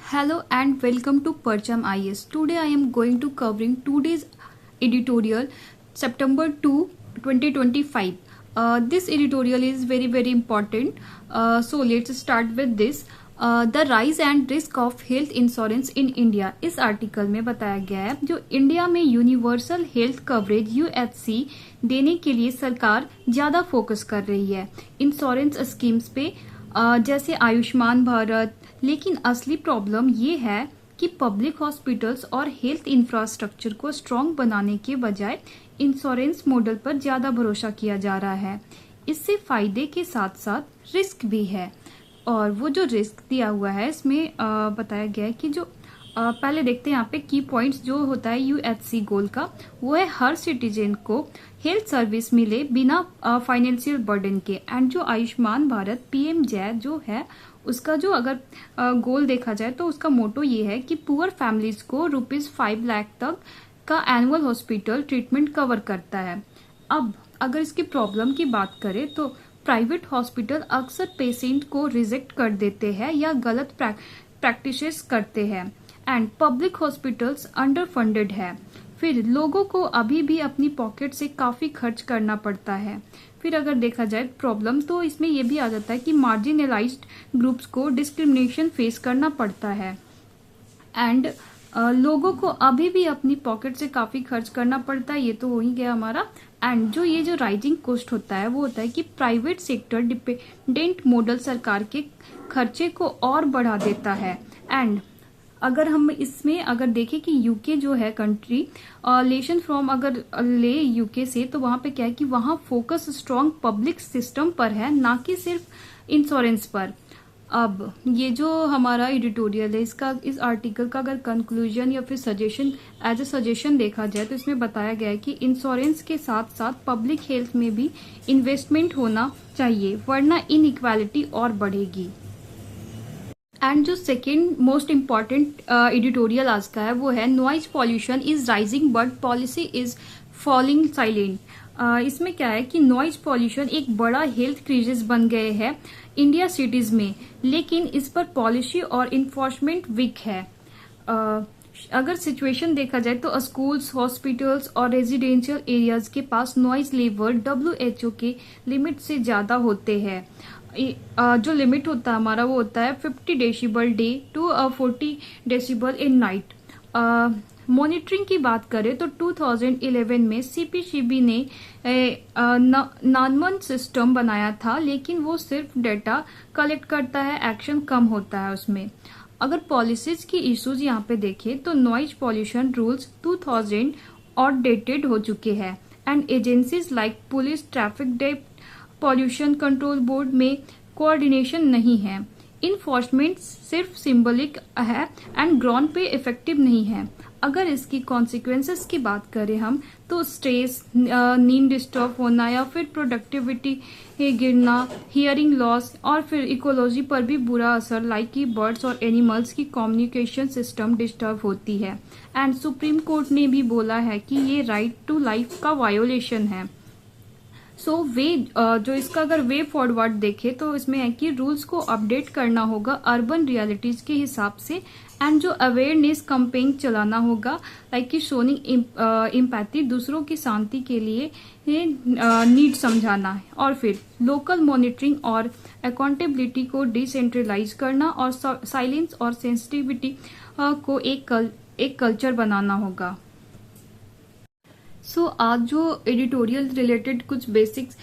Hello and welcome to Percham IS. Today I am going to covering today's editorial September 2, 2025. This editorial is very important. So let's start with this. The rise and risk of health insurance in India. इस article में बताया गया है जो India में universal health coverage UHC देने के लिए सरकार ज्यादा फोकस कर रही है इंश्योरेंस स्कीम्स पे, जैसे आयुष्मान भारत। लेकिन असली प्रॉब्लम ये है कि पब्लिक हॉस्पिटल्स और हेल्थ इंफ्रास्ट्रक्चर को स्ट्रॉन्ग बनाने के बजाय इंश्योरेंस मॉडल पर ज्यादा भरोसा किया जा रहा है। इससे फायदे के साथ साथ रिस्क भी है, और वो जो रिस्क दिया हुआ है इसमें बताया गया है कि जो पहले देखते हैं यहाँ पे की पॉइंट्स जो होता है UHC गोल का, वो है हर सिटीजन को हेल्थ सर्विस मिले बिना फाइनेंशियल बर्डन के। एंड जो आयुष्मान भारत PM-जय जो है उसका जो अगर गोल देखा जाए तो उसका मोटो ये है कि पुअर फैमिलीज को ₹5 लाख तक का एनुअल हॉस्पिटल ट्रीटमेंट कवर करता है। अब अगर इसकी प्रॉब्लम की बात करें तो प्राइवेट हॉस्पिटल अक्सर पेशेंट को रिजेक्ट कर देते हैं या गलत प्रैक्टिसेस करते हैं, and public hospitals under funded है। फिर लोगों को अभी भी अपनी पॉकेट से काफी खर्च करना पड़ता है। फिर अगर देखा जाए प्रॉब्लम तो इसमें यह भी आ जाता है कि मार्जिनलाइज्ड ग्रुप्स को डिस्क्रिमिनेशन फेस करना पड़ता है, एंड लोगों को अभी भी अपनी पॉकेट से काफी खर्च करना पड़ता है। ये तो हो ही गया हमारा। एंड जो ये जो राइजिंग कॉस्ट होता है वो होता है कि प्राइवेट सेक्टर डिपेंडेंट मॉडल सरकार के खर्चे को और बढ़ा देता है। एंड अगर हम इसमें अगर देखें कि यूके जो है कंट्री लेशन फ्रॉम अगर ले यूके से, तो वहां पे क्या है कि वहां फोकस स्ट्रॉन्ग पब्लिक सिस्टम पर है, ना कि सिर्फ इंश्योरेंस पर। अब ये जो हमारा एडिटोरियल है इसका, इस आर्टिकल का अगर कंक्लूजन या फिर सजेशन एज ए सजेशन देखा जाए तो इसमें बताया गया है कि इंश्योरेंस के साथ साथ पब्लिक हेल्थ में भी इन्वेस्टमेंट होना चाहिए, वरना इनइक्वालिटी और बढ़ेगी। एंड जो सेकेंड मोस्ट इम्पॉर्टेंट एडिटोरियल आज का है वो है noise pollution is rising but policy is falling silent. इसमें क्या है कि नॉइज पॉल्यूशन एक बड़ा हेल्थ क्राइसिस बन गए हैं इंडिया सिटीज में, लेकिन इस पर पॉलिसी और इन्फोर्समेंट वीक है। अगर सिचुएशन देखा जाए तो स्कूल्स, हॉस्पिटल्स और रेजिडेंशियल एरियाज के पास नॉइज लेवल WHO के लिमिट से ज्यादा होते हैं। जो लिमिट होता है हमारा वो होता है 50 decibel day to 40 decibel in night. Monitoring की बात करें तो 2011 में CPCB ने नानमन सिस्टम बनाया था, लेकिन वो सिर्फ डेटा कलेक्ट करता है, एक्शन कम होता है उसमें। अगर पॉलिसीज की इश्यूज यहाँ पे देखें तो नॉइज पॉल्यूशन रूल्स 2000 आउटडेटेड हो चुके हैं, and agencies like police, traffic dept, pollution control board में कोऑर्डिनेशन नहीं है। इन्फोर्समेंट सिर्फ सिंबलिक है एंड ग्राउंड पे इफेक्टिव नहीं है। अगर इसकी कॉन्सिक्वेंसेस की बात करें हम तो स्ट्रेस, नींद डिस्टर्ब होना या फिर प्रोडक्टिविटी गिरना, हियरिंग लॉस, और फिर इकोलॉजी पर भी बुरा असर, लाइक कि बर्ड्स और एनिमल्स की कम्युनिकेशन सिस्टम डिस्टर्ब होती है। एंड सुप्रीम कोर्ट ने भी बोला है कि ये राइट टू लाइफ का वायोलेशन है। सो जो इसका अगर वे फॉरवर्ड देखे तो इसमें है कि रूल्स को अपडेट करना होगा अर्बन रियलिटीज के हिसाब से, एंड जो अवेयरनेस कैंपेन चलाना होगा, लाइक कि शोइंग एम्पैथी, दूसरों की शांति के लिए नीड समझाना है, और फिर लोकल मॉनिटरिंग और अकाउंटेबिलिटी को डिसेंट्रलाइज करना, और साइलेंस और सेंसिटिविटी को एक कल्चर बनाना होगा। आज जो एडिटोरियल रिलेटेड कुछ बेसिक्स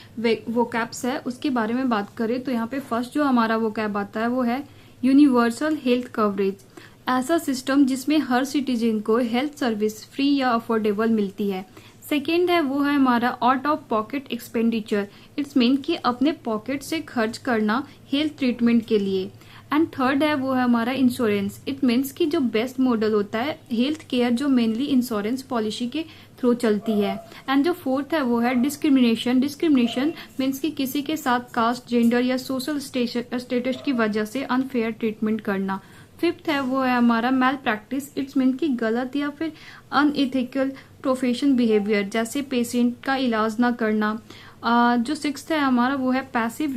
वोकैब्स है उसके बारे में बात करें तो यहाँ पे फर्स्ट जो हमारा वोकैब आता है वो है यूनिवर्सल हेल्थ कवरेज। ऐसा सिस्टम जिसमें हर सिटीजन को हेल्थ सर्विस फ्री या अफोर्डेबल मिलती है। सेकेंड है वो है हमारा out of pocket expenditure, it's mean कि अपने पॉकेट से खर्च करना हेल्थ ट्रीटमेंट के लिए। एंड थर्ड है वो है हमारा इंश्योरेंस, इट मीन्स कि जो बेस्ट मॉडल होता है हेल्थ केयर जो मेनली इंश्योरेंस पॉलिसी के थ्रू चलती है। एंड जो फोर्थ है वो है डिस्क्रिमिनेशन मीन्स कि किसी के साथ कास्ट, जेंडर या सोशल स्टेटस की वजह से अनफेयर ट्रीटमेंट करना। फिफ्थ है वो है हमारा मेल प्रैक्टिस, इट्स मीन कि गलत या फिर अनइथिकल प्रोफेशन बिहेवियर, जैसे पेशेंट का इलाज ना करना। जो सिक्स्थ है हमारा वो है पैसिव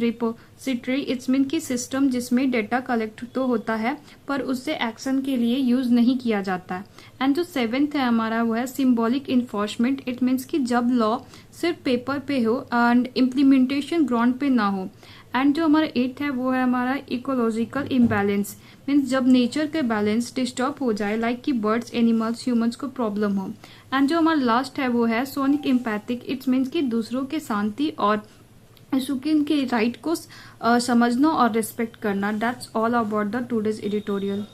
सिट्री इट्स मीन की सिस्टम जिसमें डेटा कलेक्ट तो होता है पर उससे एक्शन के लिए यूज नहीं किया जाता है। एंड जो सेवेंथ है हमारा वो है सिंबॉलिक इन्फोर्समेंट। इट मीन्स कि जब लॉ सिर्फ पेपर पे हो एंड इम्प्लीमेंटेशन ग्राउंड पे ना हो। एंड जो हमारा एट्थ है वो है हमारा इकोलॉजिकल इम्बैलेंस। मीन्स जब नेचर के बैलेंस डिस्टर्ब हो जाए, लाइक कि बर्ड्स, एनिमल्स, ह्यूमंस को प्रॉब्लम हो। एंड जो हमारा लास्ट है वो है सोनिक एम्पैथिक। इट्स मीन्स कि दूसरों के शांति और सुकून के राइट को समझना और रिस्पेक्ट करना। That's all about the today's editorial.